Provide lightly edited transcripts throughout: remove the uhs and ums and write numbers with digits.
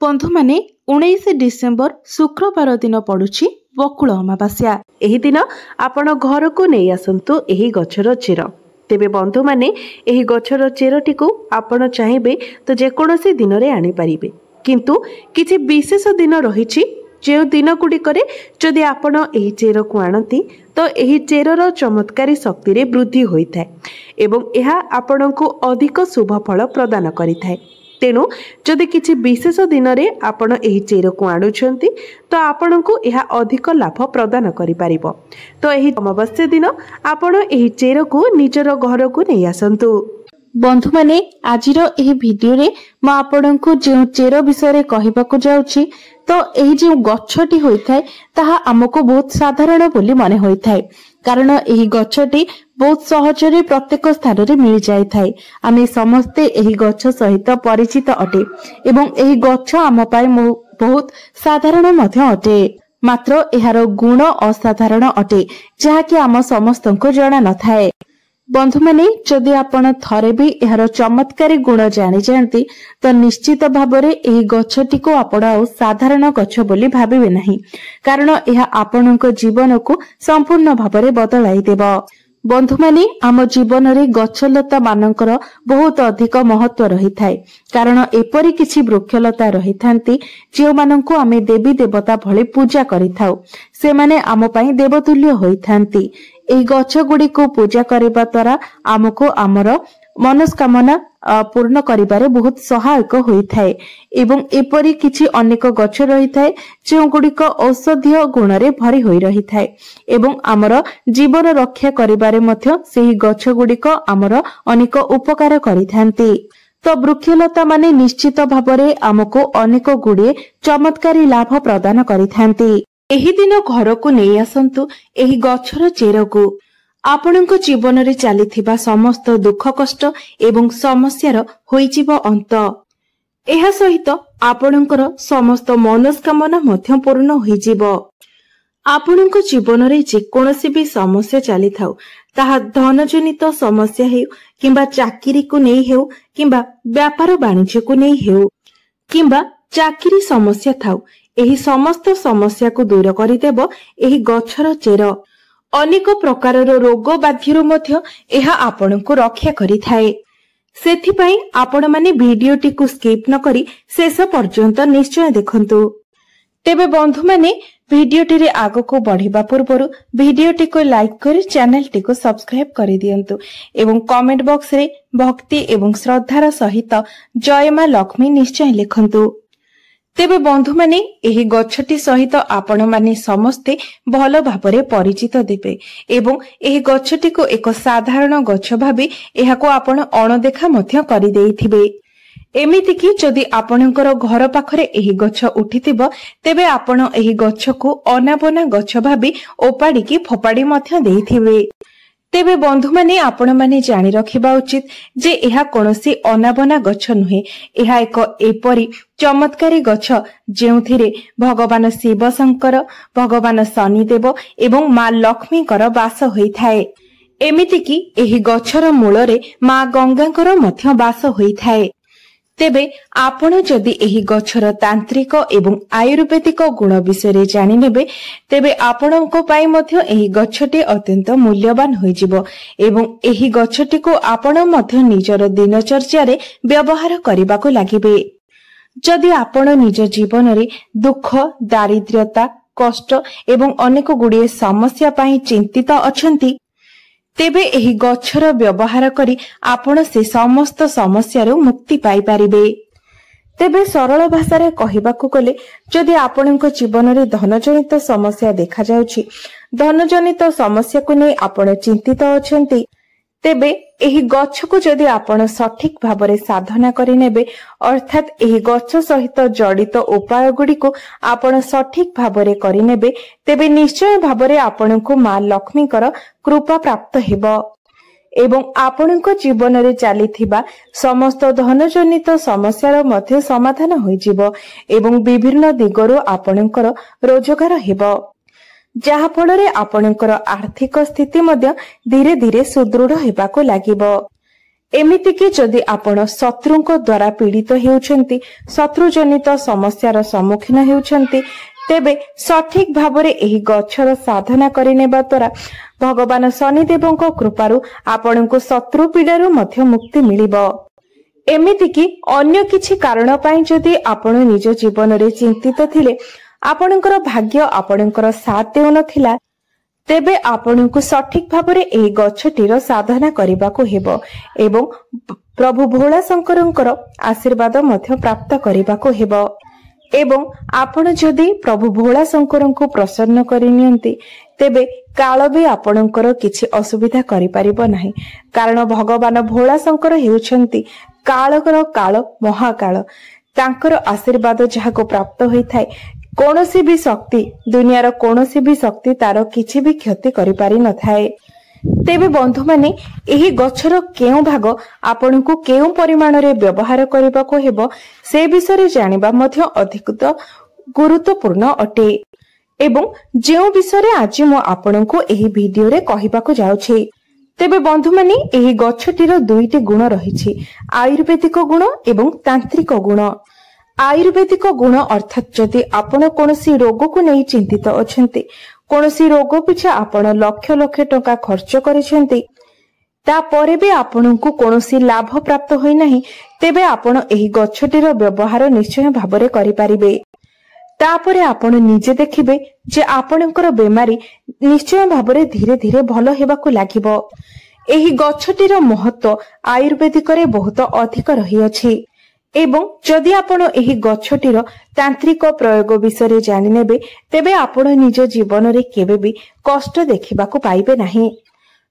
बंधु माने 19 डिसेम्बर शुक्रवार दिन पड़ुछि बकुल अमावास्या। एही दिन आपण घर को नहीं आसंतु एही गछर चेर। तेबे बंधु माने एही गछर चेरटी को आपण चाहिए तो जेकोसी दिन में आनी पारिबे, किंतु किछि विशेष दिन रहिछि जो दिन गुड़िकरे जदि आपण एही चेर को आणती तो एही चेरर चमत्कारी शक्ति रे वृद्धि होइथाय एवं एहा आपणको अधिक शुभ फल प्रदान करिथाय। तेणु जदि किछि विशेष दिन में आपण एही चेर को आणुछंती तो आपणको एहा अधिक लाभ प्रदान करि पारिबो। तो एही अमावास्या दिन आपण एही चेर को निजर घर को नहीं आसंतु। बंधु माने आजिर एही वीडियो रे म आपणको जे चेर विषय रे कहिबाकू जाउछि तो एही जे गछटी होइथाय ताहा हमको बहुत साधारण बोली माने होइथाय, कारण एही गछटी बहुत सहजरे प्रत्येक स्थान रे मिल जाय थाय। आमे समस्ते एही गछ सहित परिचित अटे एवं एही गछ आम पाई बहुत साधारण मध्य अटे, मात्र एहार गुण असाधारण अटे जहाँकि आम समस्तको जणा नथाय। बंधु माने जदि आपण थरे भी एहार चमत्कारी गुण जानि जानती तो निश्चित भाबरे एही गछटी को आपण आ साधारण गछ बोली भाबिबे नाही, कारण एहा आपणको जीवन को संपूर्ण भाबरे बदलाई देबो। बंधु माने आम जीवन रे गछलता मानकर बहुत अधिक महत्व रही थाए, कारण एपरी किछि वृक्षलता रही थांती जे माननको आमे देवी देवता भले पूजा करिथाउ, से माने आम पई देवतुल्य होई थांती। एही गछ गुडी को पूजा करबा द्वारा आमको आमर मनस्कामना पूर्ण करिबारे बहुत सहायक होई थाए एवं एपरी किछि अनेक गछ रही थाए जे गुडिक औषधीय गुण रे भरी होई रही थाए एवं आमर जीवन रक्षा करिबारे मध्य सेही गछ गुडिक आमर अनेक उपकार करिथांती। तो वृक्षलता माने निश्चित भाबरे आमको अनेक गुडिए चमत्कारी लाभ प्रदान करिथांती। एही दिन घर को नहीं आसंतु एही गछर चेर को। आपणको जीवन रे चलीथिबा समस्त दुख कष्ट एवं समस्यार होइजिबो अंत। एहा सहित आपणकर समस्त मनस्कामना मध्य पूर्ण होइजिबो। आपणको जीवन रे जे कोनोसी भी समस्या चली थाउ, ताहा धन जनित समस्या हेउ किंबा चाकरी को नहीं हेउ किंबा व्यापार वाणिज्य को नहीं हेउ किंबा चाकरी समस्या थाउ, एही समस्त समस्या को दूर करिदेबो एही गछर चेर। अनेक प्रकारर रोग बाध्यरु मध्य एहा आपणको रक्षा करिथाए। सेथिपई आपण माने भिडियोटी को स्किप न करी शेष पर्यंत निश्चय देखंतु। तेबे बंधु माने भिडियोटी रे आगो को बढ़िबा पूर्वरु भिडियोटी को लाइक करी चैनलटी को सब्सक्राइब करि दियंतु एवं कमेंट बॉक्स रे भक्ति एवं श्रद्धार सहित जय मां लक्ष्मी निश्चय लिखंतु। तेबे बंधु माने एही गछटी सहित आपण माने समस्ते भल भाबरे परिचित देबे एवं एही गछटी को एक साधारण गछ भाबी एहाको आपण अणदेखा मध्य करि देइथिबे। एमिति कि जदि आपणकर घर पाखरे एही गछ उठिथिबो तेबे आपण एही गछ को अनाबना गछ भाबी ओपाडी की फोपाडी मध्य देइथिबे। तेबे बंधु माने आपण माने जानि रखिबा उचित जे एहा कोनोसी अनाबना गछ नुहे, एहा एक एपरी चमत्कारी गछ जेउथिरे भगवान शिव शंकर, भगवान शनिदेव एवं मां लक्ष्मीकर वास होइथाए। एमिति कि एही गछर मूलरे मां गंगाकर मध्य वास होइथाए। तेबे आपण जदि एही गछर तांत्रिक एवं आयुर्वेदिक गुण विषय जानि नेबे तेबे आपणको पाई मध्य एही गछटी अत्यंत मूल्यवान होइजिबो एवं एही गछटी को आपण मध्य निजर दिनचर्या रे व्यवहार करिबाको लागिबे। जदि आपण निज जीवन रे दुख, दारिद्र्यता, कष्ट एवं अनेक गुडिए समस्या पाई चिंतित अछंती तेबे एही गछर व्यवहार करी आपण से समस्त समस्या रो मुक्ति पाई पारिबे। तेबे सरल भाषा रे कहिबाकू गले जदि आपणको जीवन रे धन जनित समस्या देखा जाउछि, धन जनित समस्या को नै आपण चिंतित अछंती, तेबे एही गछ को जदि आपण सठिक भाबरे साधना करि नेबे अर्थात एही गछ सहित जड़ित उपाय गुडी को आपण सठिक भाबरे करि नेबे तेबे निश्चय भाबरे आपणको मां लक्ष्मीकर कृपा प्राप्त हेबो एवं आपणको जीवन रे चलीथिबा समस्त धन जनित समस्यार मध्य समाधान होई जिवो एवं विभिन्न दिगरु आपणकर रोजगार हेबो, जहा फଳରେ आपणकर आर्थिक स्थिति मध्य धीरे धीरे सुदृढ़ हेबाको लागिबो। एमिति कि जदि आपण शत्रुंको द्वारा पीड़ित हेउछंती, शत्रुजनित समस्यार सम्मुखीन हेउछंती, तेबे सठिक भावरे एही गछर साधना करिनेबा द्वारा भगवान शनिदेवଙ୍କ कृपारु आपणको शत्रु पीड़ारु मध्य मुक्ति मिलिबो। एमिति कि अन्य किछि कारण पई जदि आपण निज जीवन रे चिंतित थिले, आपणकर भाग्य आपणकर साथ देउ नथिला, तेबे आपणको सठिक भावरे एही गछटीर साधना करिबाको हेबो एवं प्रभु भोला शंकरंकर आशीर्वाद मध्य प्राप्त करिबाको हेबो। एवं आपण जदि प्रभु भोला शंकरंको प्रसन्न करिनियंती, तेबे काल भी आपणकर किछि असुविधा करि परिबो नाही, कारण भगवान भोला शंकर हेउछंती कालकर काल महाकाल। तांकर आशीर्वाद जहाको प्राप्त होइथाय, कोनोसी भी शक्ति, दुनियार कोनोसी भी शक्ति तार किछि भी क्षति करि पारि न थाए। तेबे बंधु माने एही गछर केउ भाग आपनकु केउ परिमाण रे व्यवहार करिबाको हेबो से विषय जानिबा मध्य अधिक गुरुत्वपूर्ण अटे। एवं जेउ विषय आज मो आपनकु एही वीडियो रे कहिबाको जाउछि, तेबे बंधु माने एही गछटीर दुईटी गुण रहिछि, आयुर्वेदिक गुण एवं तांत्रिक गुण। आयुर्वेदिक गुण अर्थात जदि आपण कोनोसी रोग को नै चिंतित अछंती, कोनोसी रोग पिछा आपण लक्ष लक्ष टका खर्च करिसेंती, तापरे भी आपनकु कोनोसी लाभ प्राप्त होई नाही, तेबे आपण एही गछटीर व्यवहार निश्चय भाबरे करि पारिबे। तापरे आपण निजे देखिबे जे आपणकर बेमारी निश्चय भाबरे धीरे धीरे भलो हेबाकु लागिबो। एही गछटीर महत्व आयुर्वेदिक रे बहुत अधिक रही अछि। एवं जदि आपण एही गछटीर तांत्रिक प्रयोग विषय जानि नेबे, तेबे आपण निज जीवन रे केबे भी कष्ट देखिबाकु पाइबे नाही।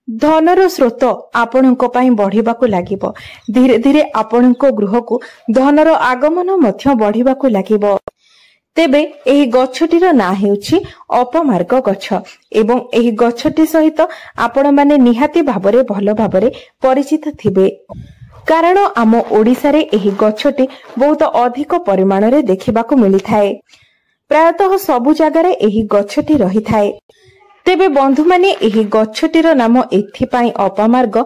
धनर स्रोत आपणको पई बढ़िबाकु लागिबो, धीरे धीरे आपणको गृहकु धनर आगमन मध्य बढ़िबाकु लागिबो। तेबे एही गछटीर ना हेउछि अपमार्ग गछ एवं एही गछटी सहित आपण माने निहाती भाबरे भलो भाबरे परिचित थिबे, कारण आम ओडिसा रे एही गछटी बहुत अधिक परिमाण रे देखिबाकू मिली थाए। प्रायतः सबु जगह रे एही गछटी रही थाए। तेबे बंधु माने एही गछटीर नाम एथि पई अपमार्ग,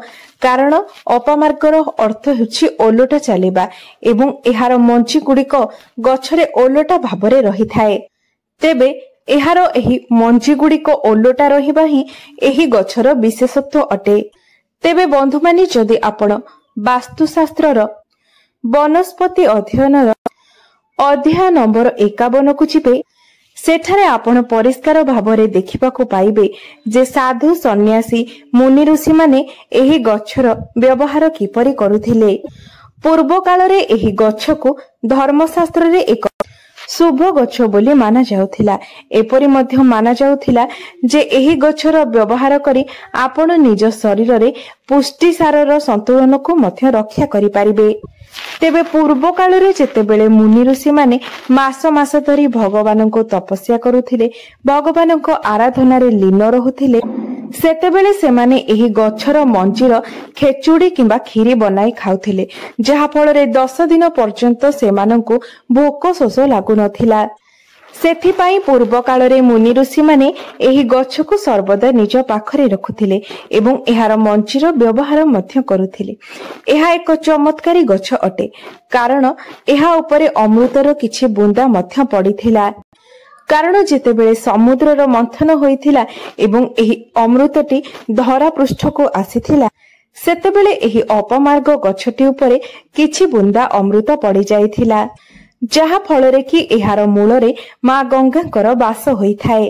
कारण अपमार्गर अर्थ हेउछि ओलोटा चलिबा एवं एहार मंची गुड़िक गछरे ओलोटा भाबरे रही थाए। तेबे एहार एही मंची गुड़िक ओलोटा रहिबा ही एही गछर विशेषत्व अटे। तेबे बंधु माने जदि आपण वास्तुशास्त्रर वनस्पति अध्ययनर अध्याय नंबर 51 को जिबे, सेठारे आपण परिष्कार भावरे देखिबाकू पाइबे जे साधु सन्यासी मुनि ऋषि माने एही गछर व्यवहार किपरि करुथिले। पूर्व काल रे एही गछको धर्मशास्त्र रे एक शुभ गछ बोली माना जाउथिला। एपरि मध्य माना जाउथिला जे एही गछर व्यवहार करी आपण निज शरीर रे पुष्टि सारर संतुलन को मध्य रक्षा करि पारिबे। तेबे पूर्व काल रे जेतेबेले मुनि ऋषि माने मास मास धरी भगवान को तपस्या करुथिले, भगवान को आराधना रे लीन रहुथिले, सेतेबेले सेमाने एही गछर मंजीर खेचुड़ी किंबा खीरी बनाई खाउथिले, जहा फल रे 10 दिन पर्यंत सेमानंकु भोक शोष लागु नथिला। सेथिपाई पूर्व काल रे मुनि ऋषि माने एही गछकु सर्वदा निज पाखरे रखुथिले एवं एहार मंचीर व्यवहार मध्य करुथिले। एहा एक चमत्कारी गछ अटे, कारण एहा उपरे अमृतर किछि बुंदा मध्य पड़िथिला। कारण जेतेबेले समुद्रर मंथन होइथिला एवं एही अमृतटी धरा पृष्ठको आसीथिला, सेतेबेले एही अपमार्ग गछटी उपरे किछि बुंदा अमृत पड़ी जाइथिला, जहा फलरे कि एहार मूलरे मां गंगांकर वास होइथाए।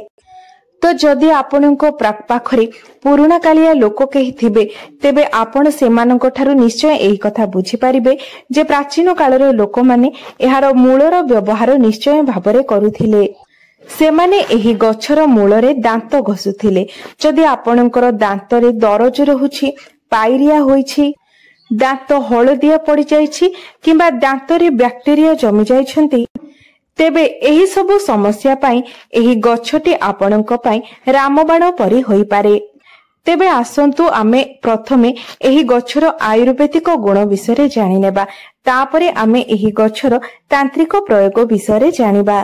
तो जदि आपणको पाखरे पुराणा कालिया लोक केही थिबे, तेबे आपण सेमानक ठारू निश्चय एही कथा बुझी पारिबे जे प्राचीन कालर लोक माने एहार मूलर व्यवहार निश्चय भाबरे करुथिले। सेमाने एही गछर मूलरे दांत घसुथिले। जदि आपणकर दांतरे दरज रहुछि, पायरिया होइछि, दांत हलदिया पड़ी जाइछि किंबा दांतरे बैक्टेरिया जमी जाइछन्ति, तेबे एही सबु समस्या पाई एही गछटी आपणक पाई रामबाण परि होई पारे। तेबे आसंतु आमे प्रथमे एही गछर आयुर्वेदिक गुण विषय जानि नेबा, तापरे आमे एही गछर तांत्रिक प्रयोग विषय जानिबा।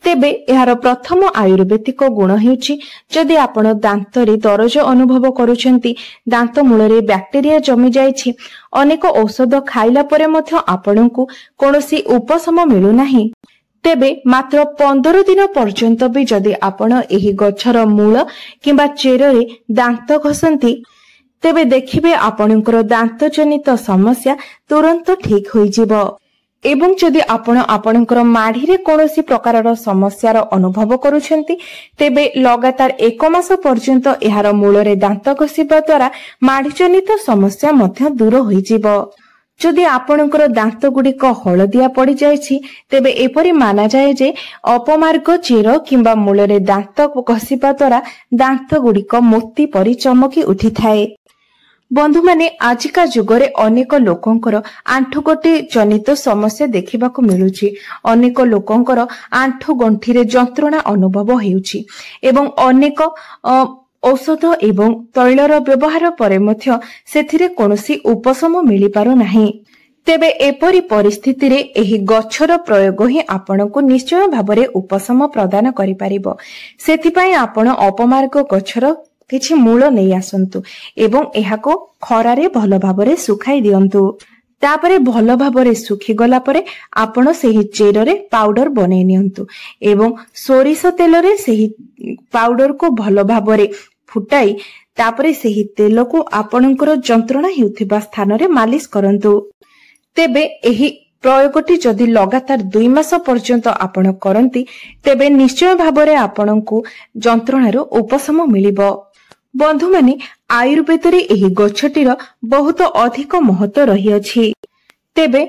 तेबे यार प्रथम आयुर्वेदिक गुण हेउछि जदि आपण दांतरे दरज अनुभव करूछंती, दांत मूलरे बैक्टेरिया जमी जाइछि, अनेक औषध खाइला परे मध्य आपणଙ୍କୁ कोनोसी उपशम मिलु नाही, तेबे मात्र 15 दिन पर्यंत भी जदि आपण एही गछर मूल किंबा चेररे दांत घसंती, तेबे देखिबे आपणଙ୍କର दांत जनित समस्या तुरंत ठीक होई जिवो। एवं जदि आपण आपणଙ୍କର माढ़ी कौनसी प्रकार समस्यार अनुभव करुछंती, तेबे लगातार 1 मास पर्यंत एहार मूलरे दांत घसिबा द्वारा माढ़ी जनित समस्या मध्य दूर होई जिवो। जदि आपणଙ୍କର दांत गुड़िक हलदिया पड़ी जाइछि, तेबे एपरि माना जाए जे अपमार्ग चेर किंबा मूलरे दांत घसिबा द्वारा दांत गुड़िक मोती परि चमकी उठी थाए। बंधु माने आजिका जुगरे अनेक लोकंकर आंठुगोटी जनित समस्या देखिबाकू मिलुछि। अनेक लोकंकर आंठु गंठी रे जंत्रणा अनुभव हेउछि एवं अनेक औषध एवं तैलर व्यवहार परे मध्य सेथिरे कोनोसी उपशम मिली पारु नाही। तेबे एपरि परिस्थिति रे एही गछर प्रयोग ही आपनकू निश्चय भाबरे उपशम प्रदान करि परिबो। सेथिपई आपण अपमार्ग गछर किछि मूल नै आसंतु एवं एहाको खरारे भल भाबरे सुखाई दियंतु। तापरे भल भाबरे सुखी गला परे आपण सेही चेररे पाउडर बनै नियंतु एवं सोरिष तेलरे सेही पाउडर को भल भाबरे फुटाई तापरे सेही तेल को आपणଙ୍କର जंत्रणा हेउथिबा स्थान रे मालिश करंतु। तेबे एही प्रयोगटी जदि लगातार 2 मास पर्यंत आपण करंती, तेबे निश्चय भाबरे आपणଙ୍କୁ जंत्रणारो उपशम मिलिबो। बंधु माने आयुर्वेद रे एही गछटीर बहुत अधिक महत्व रही अछि। तेबे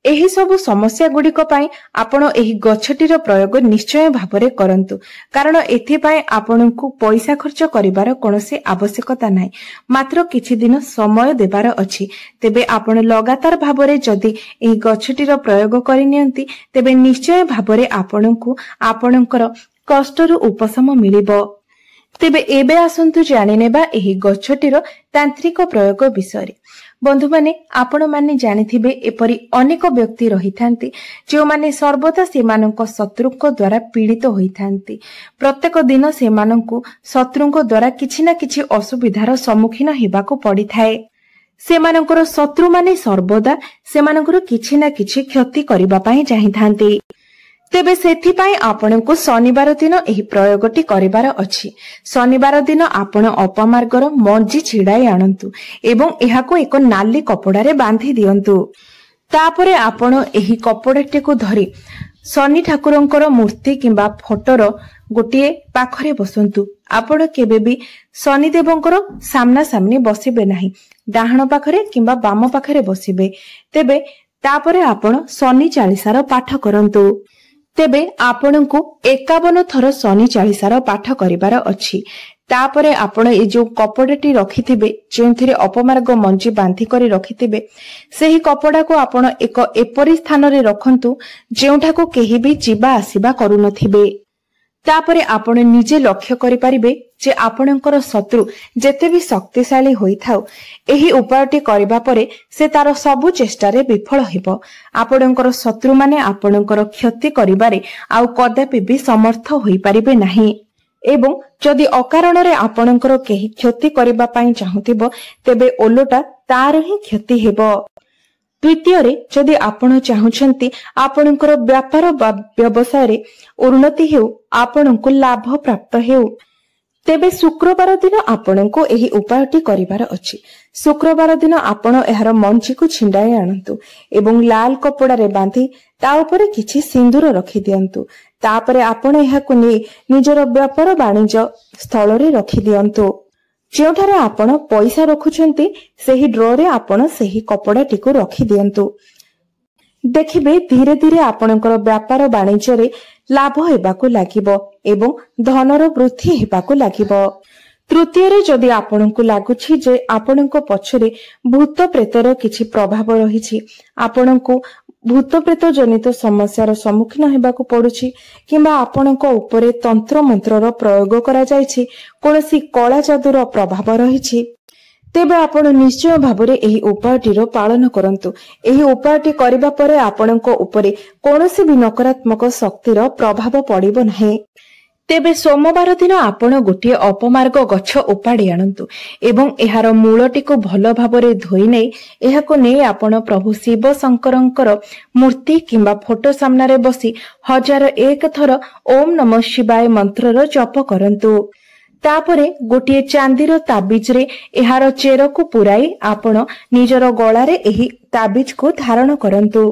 एही सब समस्या गुड़िक पई आपण एही गछटीर प्रयोग निश्चय भाबरे करंतु, कारण एथि पई आपणଙ୍କୁ पैसा खर्च करिवार कोनोसी आवश्यकता नाही, मात्र किछि दिन समय देबार अछि। तेबे आपण लगातार भाबरे जदि एही गछटीर प्रयोग करि नियंती, तेबे निश्चय भाबरे आपणଙ୍କୁ आपणଙ୍କର कष्टरु उपशम मिलिबो। तेबे एबे आसंतु जानि नेबा एही गछटीर तांत्रिक प्रयोग विषय। बंधु माने आपण माने जानिथिबे एपरि अनेक व्यक्ति रहिथांती जो माने सर्वदा सेमानक शत्रुक द्वारा पीड़ित होइथांती। प्रत्येक दिन सेमानकु शत्रुक द्वारा किछि ना किछि असुविधार सम्मुखीन हेबाकू पड़ी थाए। सेमानकर शत्रु माने सर्वदा सेमानकर किछि ना किछि क्षति करिबा पई चाहिथांती। तेबे सेथि पई आपणଙ୍କୁ शनिवार दिन एही प्रयोगटी करिवार अछि। शनिवार दिन आपण अपमार्गर मंजी छिड़ाई आनंतु एवं एहाको एक नाली कपड़ा रे बांधी दियंतु। तापरे आपण एही कपड़ाटी को धरी शनि ठाकुरंकर मूर्ति किंबा फोटोर गोटे पाखरे बसंतु। आपण केबे भी शनि देवंकर सामना सामनी बसिबे नाही, डाहाण पाखरे किंबा बाम पाखरे बसिबे। तेबे तापरे आपण शनि चालीसार पाठ करंतु। तेबे आपणଙ୍କୁ 51 थर शनि चालीसार पाठ करिवार अछि। तापरे आपण ए जो कपड़ाटी रखिथिबे, जेंथिरे अपमार्ग मंजी बांधी करी रखिथिबे, सेही कपड़ा को आपण एक एपरि स्थान रे रखंतु जेउठाको केही भी जिबा आसीबा करू नथिबे। तापरे आपण निजे लक्ष्य करि परिबे जे आपणଙ୍କର शत्रु जेते भी शक्तिशाली होइथाउ, एही उपायटी करिबा परे से तार सबु चेष्टा रे विफल हेबो। आपणଙ୍କର शत्रु माने आपणଙ୍କର क्षति करिबारे आउ कदापि भी समर्थ होई परिबे नाही एवं जदि अकारण रे आपणଙ୍କର केही क्षति करिबा पई चाहुथिबो, तेबे ओलोटा तार ही क्षति हेबो। द्वितीय रे जदि आपण चाहुछंती आपणଙ୍କର व्यापार व्यवसाय रे उन्नति हेउ, आपणଙ୍କୁ लाभ प्राप्त हेउ, तेबे शुक्रवार दिन आपणଙ୍କୁ एही उपायटी करिवार अछि। शुक्रवार दिन आपण एहार मंची को छिंडाई आनंतु एवं लाल कपड़ा रे बांधी ता ऊपर किछि सिंदूर रखि दियंतु। तापरे आपण एहाकु नै निजर व्यापार वाणिज्य स्थल रे रखि दियंतु। जेउठारे आपण पैसा रखुछंती सेही ड्रॉ रे आपण सेही कपड़ाटी को रखि दियंतु। देखिबे धीरे धीरे आपणଙ୍କର व्यापार वाणिज्य रे लाभ हेबाकू लागिबो एवं धनर वृद्धि हेबाकू लागिबो। तृतीय रे जदि आपणଙ୍କୁ लागुछि जे आपणଙ୍କ पछरे भूत प्रेतर किछि प्रभाव रहिछि, आपणଙ୍କୁ भूत प्रेत जनित समस्यार सम्मुखीन हेबाकू पडुछि किंबा आपणଙ୍କ उपरे तंत्र मंत्रर प्रयोग करा जायछि, कोनोसी कला जादूर प्रभाव रहिछि, तेबे आपण निश्चय भाबरे एही उपायटीर पालन करंतु। एही उपायटी करिबा परे आपणको उपरे कोनोसी भी नकारात्मक शक्तिर प्रभाव पड़िबो नाही। तेबे सोमवार दिन आपण गोटे अपमार्ग गछ उपाड़ी आणंतु एवं एहार मूलटी को भल भाबरे धोई नै एहाको नै आपण प्रभु शिव शंकरंकर मूर्ति किंबा फोटो सामने बसी 1001 थर ओम नमः शिवाय मंत्रर जप करंतु। तापरे गोटे चांदीर ताबिज रे एहार चेर को पुराई आपण निजर गळारे एही ताबिज को धारण करंतु।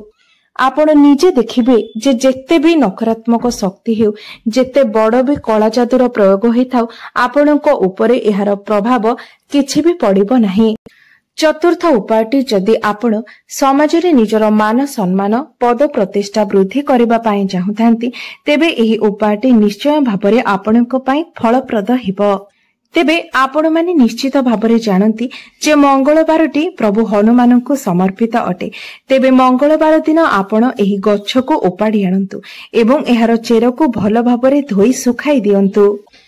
आपण निजे देखिबे जे जेते भी नकारात्मक शक्ति हेउ जेते बड़ भी कला जादूर प्रयोग होइथाउ आपणको उपरे एहार प्रभाव किछि भी पड़िबो नाही। चतुर्थ उपायटी जदि आपण समाज रे निजर मान सम्मान पद प्रतिष्ठा वृद्धि करिबा पई चाहुथांती तेबे एही उपायटी निश्चय भाबरे आपणको पई फलप्रद हेबो। तेबे आपण माने निश्चित भाबरे जानती जे मंगलबारटी प्रभु हनुमान को समर्पित अटे। तेबे मंगलबार दिन आपण एही गछ को उपाड़ी आणंतु एवं एहार चेर को भल भाबरे धोई सुखाई दियंतु।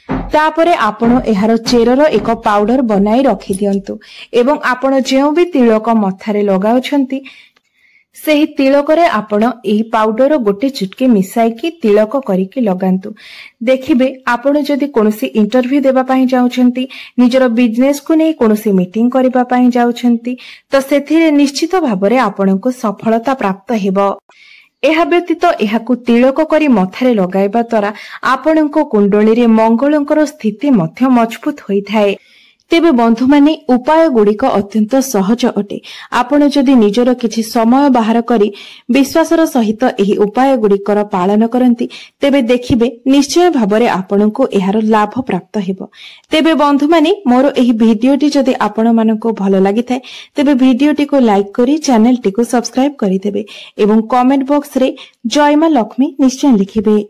तापरे आपण एहार चेरर एक पाउडर बनाई रखि दियंतु एवं आपण जेउ भी तिलक मथारे लगाउछंती सेही तिलकरे आपण एही पाउडर गोटे चुटकी मिसाई तिलक करिके लगांतु। देखिबे आपण जदि कोनोसी इंटरव्यू देबा पई जाउछंती निजर बिजनेस को नै कोनोसी मीटिंग करिबा पई जाउछंती तो सेथिरे निश्चित भाबरे आपणको सफलता प्राप्त हेबो। एहा व्यतीत एहाकु तिलक करी मथारे लगाइबा द्वारा आपणको कुंडली रे मंगलंकर स्थिति मध्य मजबूत होइथाय। तेबे बंधु माने उपाय गुड़िक अत्यंत सहज अटे। आपण जदि निजर किछि समय बाहर करी विश्वासर सहित एही उपाय गुड़िकर पालन करंती तेबे देखिबे निश्चय भाबरे आपणको एहार लाभ प्राप्त हेबो। तेबे बंधु माने मोर एही भिडियोटी जदि आपण मानको भलो लागिथाय तेबे भिडियोटी को लाइक करी चैनल टी को सब्सक्राइब करि देबे एवं कमेंट बॉक्स रे जय मां लक्ष्मी निश्चय लिखिबे।